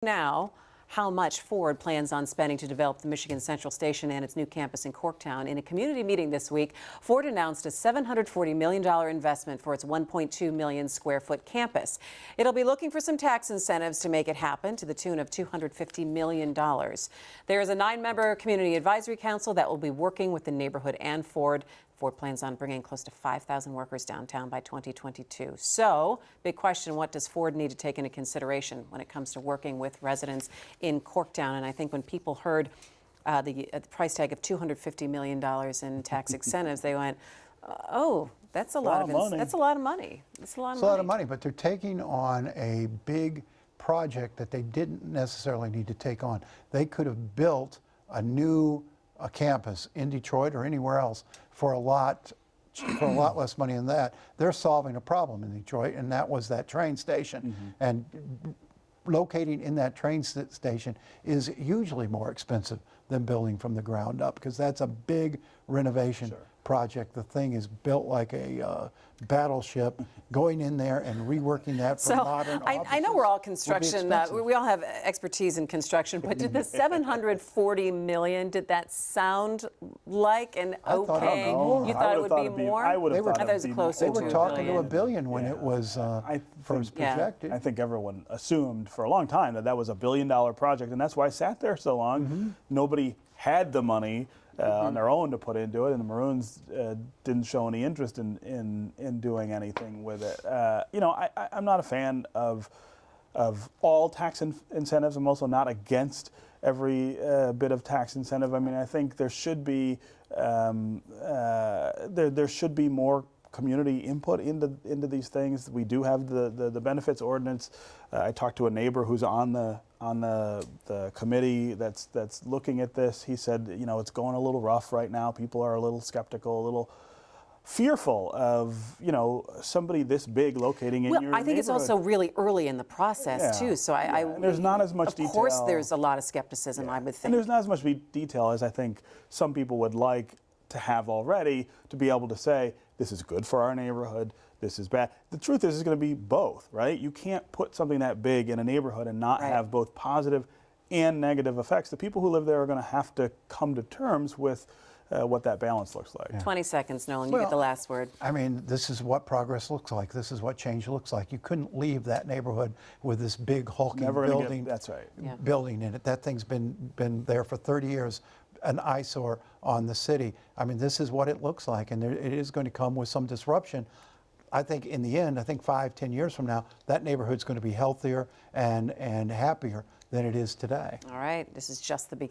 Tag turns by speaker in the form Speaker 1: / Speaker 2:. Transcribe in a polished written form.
Speaker 1: Now, how much Ford plans on spending to develop the Michigan Central Station and its new campus in Corktown. In a community meeting this week, Ford announced a $740 million investment for its 1.2 million square foot campus. It'll be looking for some tax incentives to make it happen to the tune of $250 million. There is a 9-member community advisory council that will be working with the neighborhood and Ford. Ford plans on bringing close to 5,000 workers downtown by 2022. So, big question, what does Ford need to take into consideration when it comes to working with residents in Corktown? And I think when people heard the price tag of $250 million in tax incentives, they went, oh, that's a lot of money. That's a lot of money. That's a lot of money.
Speaker 2: It's a lot of money, but they're taking on a big project that they didn't necessarily need to take on. They could have built a new campus in Detroit or anywhere else for a lot less money than that. They're solving a problem in Detroit, and that was that train station. And locating in that train station is usually more expensive than building from the ground up, because that's a big renovation project. The thing is built like a battleship, going in there and reworking that for modern offices.
Speaker 1: I know we're all construction, we all have expertise in construction, but did the $740 million, did that sound like an okay? You thought it would be more?
Speaker 3: I would have thought it would be
Speaker 1: closer
Speaker 2: to
Speaker 1: $2 billion.
Speaker 2: They were talking to $1 billion when it was first projected.
Speaker 3: I think everyone assumed for a long time that that was a $1 billion project, and that's why it sat there so long. Nobody had the money on their own to put into it, and the Maroons didn't show any interest in doing anything with it. You know, I'm not a fan of all tax incentives. I'm also not against every bit of tax incentive. I mean, I think there should be there should be more community input into these things. We do have the benefits ordinance. I talked to a neighbor who's on the committee that's looking at this. He said, you know, it's going a little rough right now. People are a little skeptical, a little fearful of, you know, somebody this big locating in your neighborhood.
Speaker 1: I think it's also really early in the process too. So
Speaker 3: and there's not as much detail.
Speaker 1: Of course, there's a lot of skepticism. I would think.
Speaker 3: And there's not as much detail as I think some people would like to have already, to be able to say, this is good for our neighborhood, this is bad. The truth is, it's going to be both, right? You can't put something that big in a neighborhood and not have both positive and negative effects. The people who live there are going to have to come to terms with what that balance looks like.
Speaker 1: 20 seconds, Nolan, you get the last word.
Speaker 2: I mean, this is what progress looks like. This is what change looks like. You couldn't leave that neighborhood with this big hulking building.
Speaker 3: That's right.
Speaker 2: Building in it. That thing's been there for 30 years. An eyesore on the city. I mean, this is what it looks like, and it is going to come with some disruption. I think in the end, I think 5-10 years from now, that neighborhood's going to be healthier and happier than it is today.
Speaker 1: All right, this is just the beginning.